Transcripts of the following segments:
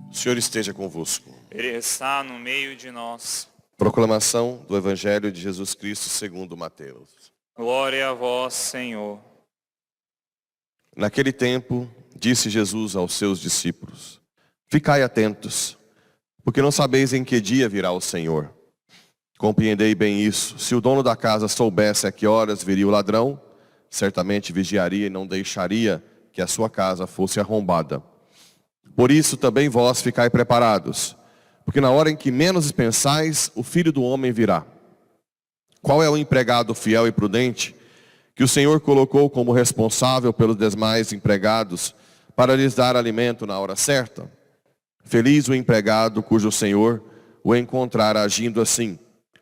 O Senhor esteja convosco. Ele está no meio de nós. Proclamação do Evangelho de Jesus Cristo segundo Mateus. Glória a vós, Senhor. Naquele tempo, disse Jesus aos seus discípulos: Ficai atentos, porque não sabeis em que dia virá o Senhor. Compreendei bem isso. Se o dono da casa soubesse a que horas viria o ladrão, certamente vigiaria e não deixaria que a sua casa fosse arrombada. Por isso também vós ficai preparados, porque na hora em que menos pensais, o Filho do Homem virá. Qual é o empregado fiel e prudente que o Senhor colocou como responsável pelos demais empregados para lhes dar alimento na hora certa? Feliz o empregado cujo Senhor o encontrar agindo assim,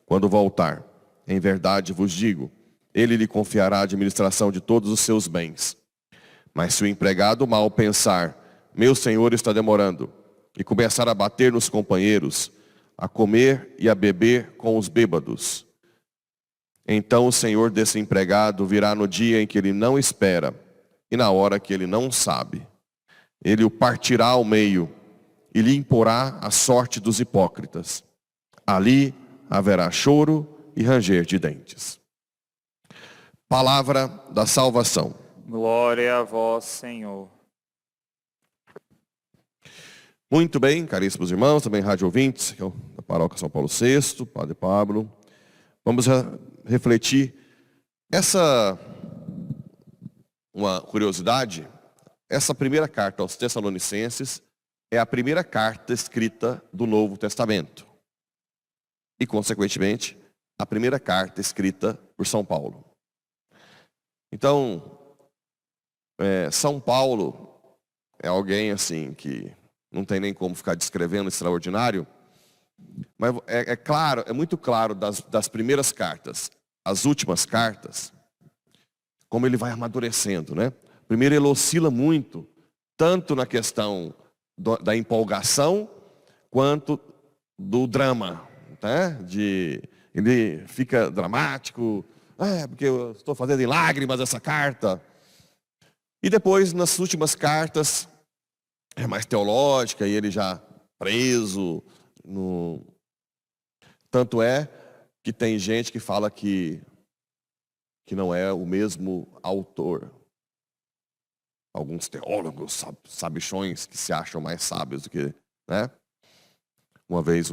quando voltar. Em verdade vos digo, ele lhe confiará a administração de todos os seus bens. Mas se o empregado mal pensar, meu senhor está demorando, e começar a bater nos companheiros, a comer e a beber com os bêbados, então o senhor desse empregado virá no dia em que ele não espera, e na hora que ele não sabe. Ele o partirá ao meio, e lhe imporá a sorte dos hipócritas. Ali haverá choro e ranger de dentes. Palavra da salvação. Glória a vós, Senhor. Muito bem, caríssimos irmãos, também rádio ouvintes, que é da Paróquia São Paulo VI, Padre Pablo. Vamos refletir. Uma curiosidade, essa primeira carta aos Tessalonicenses é a primeira carta escrita do Novo Testamento. E, consequentemente, a primeira carta escrita por São Paulo. Então, São Paulo é alguém assim que não tem nem como ficar descrevendo extraordinário, mas claro, é muito claro das primeiras cartas, as últimas cartas, como ele vai amadurecendo, né? Primeiro ele oscila muito, tanto na questão da empolgação, quanto do drama, né? Ele fica dramático, porque eu estou fazendo em lágrimas essa carta. E depois, nas últimas cartas, é mais teológica, e ele já preso. Tanto é que tem gente que fala que não é o mesmo autor. Alguns teólogos, sabichões, que se acham mais sábios do que, né? Uma vez,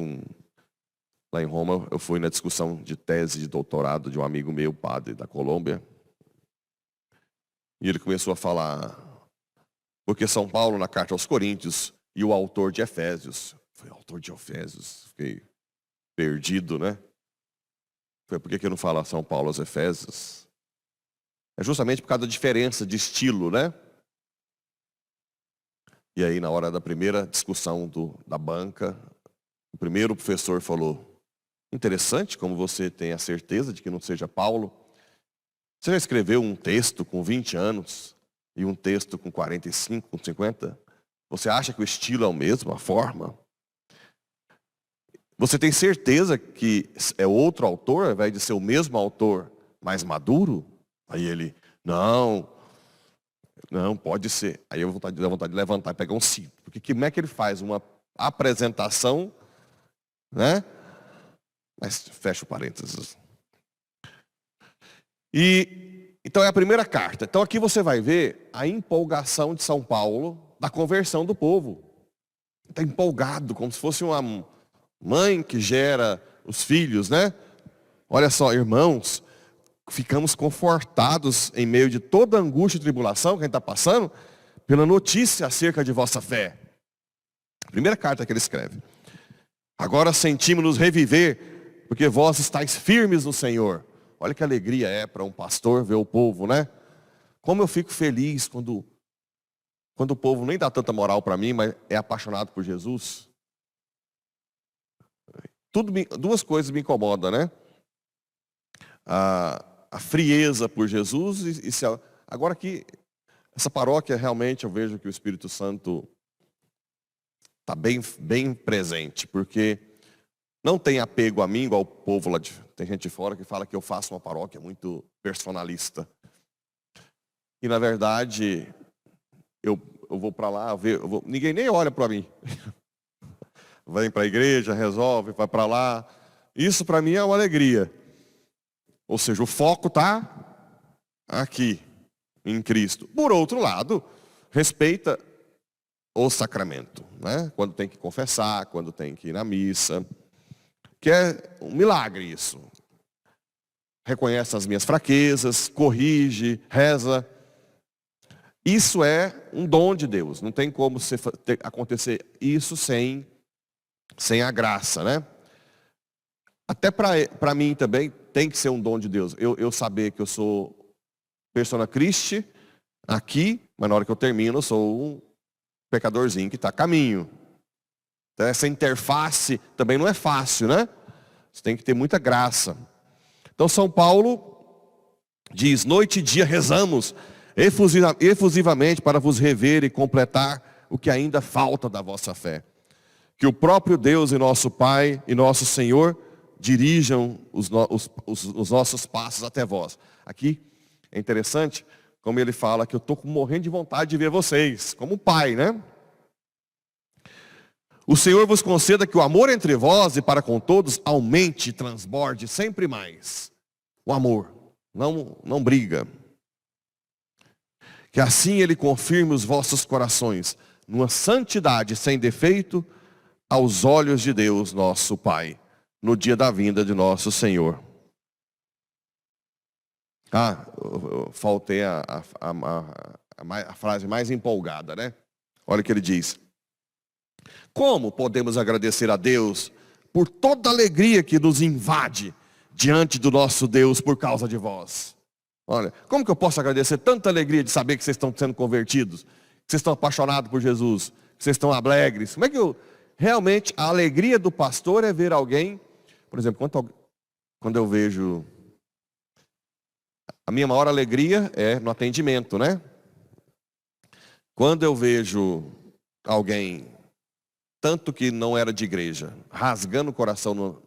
lá em Roma, eu fui na discussão de tese de doutorado de um amigo meu, padre da Colômbia. E ele começou a falar, porque São Paulo, na carta aos Coríntios, e o autor de Efésios. Foi autor de Efésios, fiquei perdido, né? Foi por que eu não falo São Paulo aos Efésios? É justamente por causa da diferença de estilo, né? E aí, na hora da primeira discussão da banca, o primeiro professor falou: interessante como você tem a certeza de que não seja Paulo. Você já escreveu um texto com 20 anos e um texto com 45, com 50? Você acha que o estilo é o mesmo, a forma? Você tem certeza que é outro autor, ao invés de ser o mesmo autor, mais maduro? Aí ele, não, pode ser. Aí eu dá vontade de levantar e pegar um cinto. Porque como é que ele faz uma apresentação, né? Mas fecha o parênteses. Então é a primeira carta. Então aqui você vai ver a empolgação de São Paulo da conversão do povo. Está empolgado, como se fosse Mãe que gera os filhos, né? Olha só, irmãos, ficamos confortados em meio de toda a angústia e tribulação que a gente está passando, pela notícia acerca de vossa fé. Primeira carta que ele escreve. Agora sentimos-nos reviver, porque vós estáis firmes no Senhor. Olha que alegria é para um pastor ver o povo, né? Como eu fico feliz quando o povo nem dá tanta moral para mim, mas é apaixonado por Jesus. Duas coisas me incomodam, né? A frieza por Jesus agora que essa paróquia realmente eu vejo que o Espírito Santo está bem presente, porque não tem apego a mim, igual o povo lá tem gente de fora que fala que eu faço uma paróquia muito personalista. E na verdade, eu vou para lá, ninguém nem olha para mim. Vem para a igreja, resolve, vai para lá. Isso para mim é uma alegria. Ou seja, o foco está aqui, em Cristo. Por outro lado, respeita o sacramento, né? Quando tem que confessar, quando tem que ir na missa. Que é um milagre isso. Reconhece as minhas fraquezas, corrige, reza. Isso é um dom de Deus. Não tem como acontecer isso sem a graça, né? Até para mim também tem que ser um dom de Deus. Eu saber que eu sou persona Christi aqui, mas na hora que eu termino eu sou um pecadorzinho que está a caminho. Então essa interface também não é fácil, né? Você tem que ter muita graça. Então São Paulo diz, noite e dia rezamos efusivamente para vos rever e completar o que ainda falta da vossa fé. Que o próprio Deus e nosso Pai e nosso Senhor dirijam os nossos passos até vós. Aqui é interessante como ele fala que eu estou morrendo de vontade de ver vocês, como pai, né? O Senhor vos conceda que o amor entre vós e para com todos aumente e transborde sempre mais. O amor, não briga. Que assim ele confirme os vossos corações numa santidade sem defeito aos olhos de Deus, nosso Pai, no dia da vinda de nosso Senhor. Eu faltei a frase mais empolgada, né? Olha o que ele diz. Como podemos agradecer a Deus por toda a alegria que nos invade diante do nosso Deus por causa de vós? Olha, como que eu posso agradecer tanta alegria de saber que vocês estão sendo convertidos, que vocês estão apaixonados por Jesus, que vocês estão alegres? Como é que realmente a alegria do pastor é ver alguém, por exemplo, quando eu vejo, a minha maior alegria é no atendimento, né? Quando eu vejo alguém, tanto que não era de igreja, rasgando o coração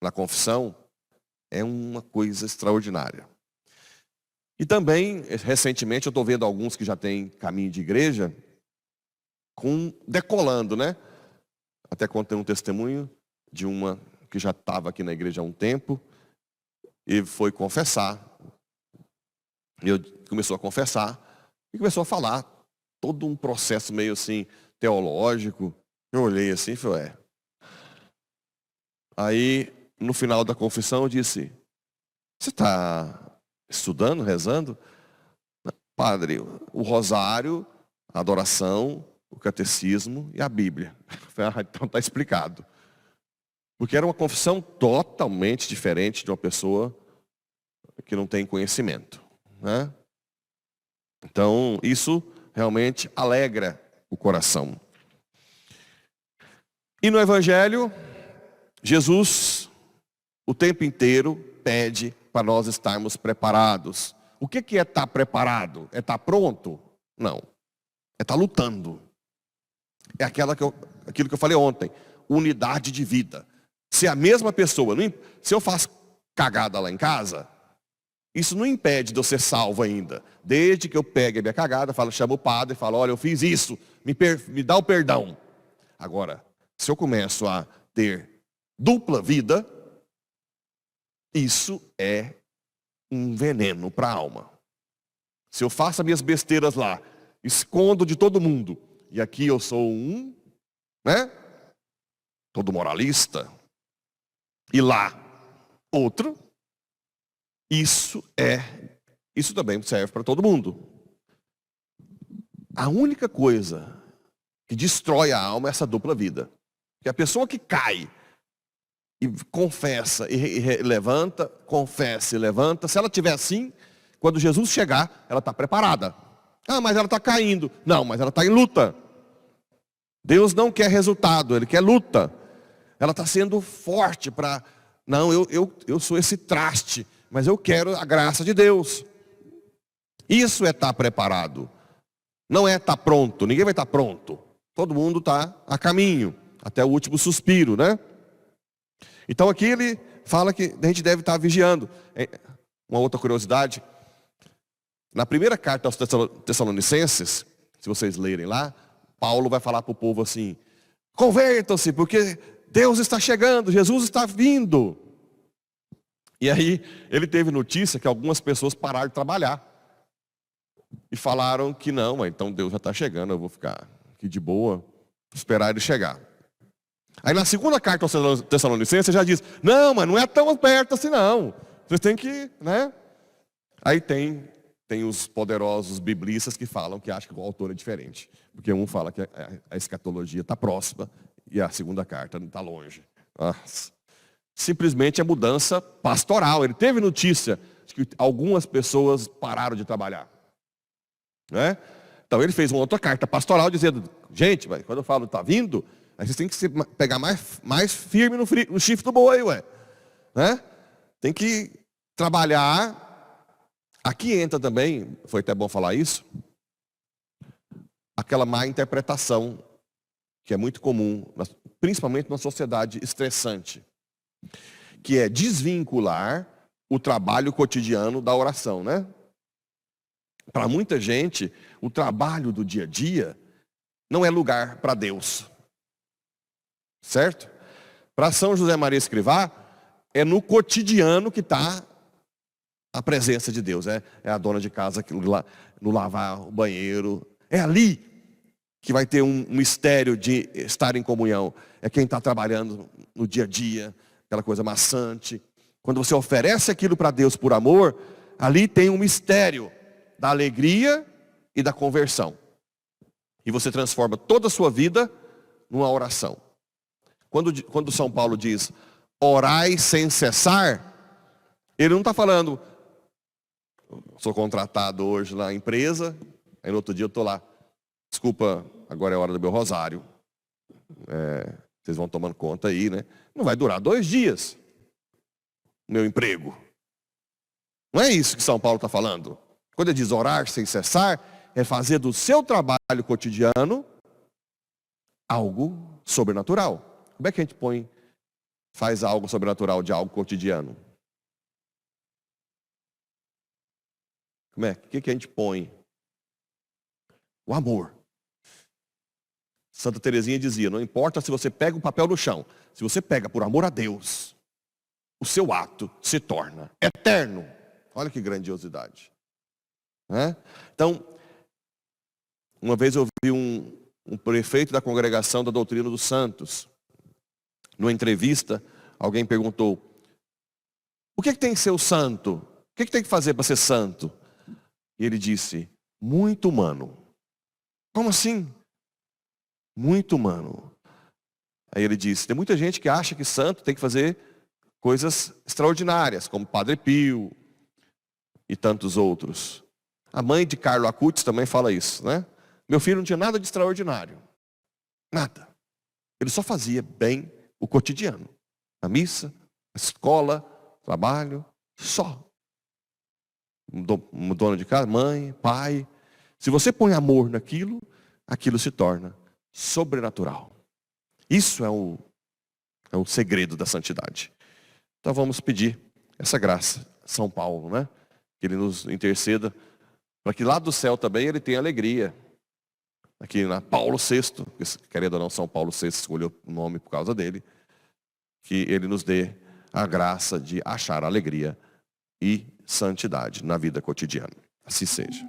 na confissão, é uma coisa extraordinária. E também, recentemente, eu estou vendo alguns que já têm caminho de igreja, decolando, né? Até contei um testemunho de uma que já estava aqui na igreja há um tempo, e foi confessar. Começou a confessar, e começou a falar, todo um processo meio assim, teológico. Eu olhei assim e falei, Aí, no final da confissão, eu disse, você está estudando, rezando? Padre, o rosário, a adoração, o catecismo e a Bíblia. Então está explicado. Porque era uma confissão totalmente diferente de uma pessoa que não tem conhecimento, né? Então, isso realmente alegra o coração. E no Evangelho, Jesus, o tempo inteiro, pede para nós estarmos preparados. O que é estar preparado? É estar pronto? Não. É estar lutando. É aquilo que eu falei ontem. Unidade de vida. Se a mesma pessoa, se eu faço cagada lá em casa, isso não impede de eu ser salvo ainda. Desde que eu pegue a minha cagada, chamo o padre e falo, olha, eu fiz isso, me dá o perdão. Agora, se eu começo a ter dupla vida, isso é um veneno para a alma. Se eu faço as minhas besteiras lá, escondo de todo mundo, e aqui eu sou né? todo moralista, e lá outro, isso também serve para todo mundo. A única coisa que destrói a alma é essa dupla vida. Porque a pessoa que cai e confessa e levanta, confessa e levanta, se ela estiver assim, quando Jesus chegar, ela está preparada. Ah, mas ela está caindo. Não, mas ela está em luta. Deus não quer resultado, Ele quer luta. Ela está sendo forte para... Não, eu sou esse traste, mas eu quero a graça de Deus. Isso é estar preparado. Não é estar pronto, ninguém vai estar pronto. Todo mundo está a caminho, até o último suspiro, né? Então aqui ele fala que a gente deve estar vigiando. Uma outra curiosidade, na primeira carta aos Tessalonicenses, se vocês lerem lá, Paulo vai falar para o povo assim: convertam-se, porque Deus está chegando, Jesus está vindo. E aí ele teve notícia que algumas pessoas pararam de trabalhar. E falaram que não, então Deus já está chegando, eu vou ficar aqui de boa, esperar Ele chegar. Aí na segunda carta aos Tessalonicenses já diz: não, mas não é tão perto assim não. Vocês têm que, né? Aí tem os poderosos biblistas que falam que acham que o autor é diferente. Porque um fala que a escatologia está próxima e a segunda carta está longe. Nossa. Simplesmente é mudança pastoral. Ele teve notícia de que algumas pessoas pararam de trabalhar. Né? Então ele fez uma outra carta pastoral dizendo: gente, quando eu falo está vindo, aí vocês têm que pegar mais firme no chifre do boi, ué. Né? Tem que trabalhar. Aqui entra também, foi até bom falar isso, aquela má interpretação que é muito comum, principalmente na sociedade estressante, que é desvincular o trabalho cotidiano da oração, né? Para muita gente, o trabalho do dia a dia não é lugar para Deus. Certo? Para São José Maria Escrivá, é no cotidiano que está a presença de Deus. É a dona de casa no lavar o banheiro. É ali que vai ter um mistério de estar em comunhão. É quem está trabalhando no dia a dia, aquela coisa maçante. Quando você oferece aquilo para Deus por amor, ali tem um mistério da alegria e da conversão. E você transforma toda a sua vida numa oração. Quando São Paulo diz: orai sem cessar, ele não está falando: sou contratado hoje na empresa, aí no outro dia eu estou lá, desculpa, agora é a hora do meu rosário. Vocês vão tomando conta aí, né? Não vai durar 2 dias o meu emprego. Não é isso que São Paulo está falando. Quando ele diz orar sem cessar, é fazer do seu trabalho cotidiano algo sobrenatural. Como é que a gente faz algo sobrenatural de algo cotidiano? Como é? O que a gente põe? O amor. Santa Teresinha dizia: não importa se você pega um papel no chão, se você pega por amor a Deus, o seu ato se torna eterno. Olha que grandiosidade. Então, uma vez eu vi um prefeito da congregação da Doutrina dos Santos, numa entrevista, alguém perguntou: o que tem que ser o santo? O que tem que fazer para ser santo? E ele disse: muito humano. Como assim? Muito humano. Aí ele disse: tem muita gente que acha que santo tem que fazer coisas extraordinárias, como Padre Pio e tantos outros. A mãe de Carlo Acutis também fala isso, né? Meu filho não tinha nada de extraordinário. Nada. Ele só fazia bem o cotidiano. A missa, a escola, trabalho, só. Dona de casa, mãe, pai. Se você põe amor naquilo, aquilo se torna sobrenatural. Isso é o segredo da santidade. Então vamos pedir essa graça, São Paulo, né? Que ele nos interceda, para que lá do céu também ele tenha alegria. Aqui na Paulo VI, querendo ou não, São Paulo VI escolheu o nome por causa dele, que ele nos dê a graça de achar alegria e santidade na vida cotidiana. Assim seja.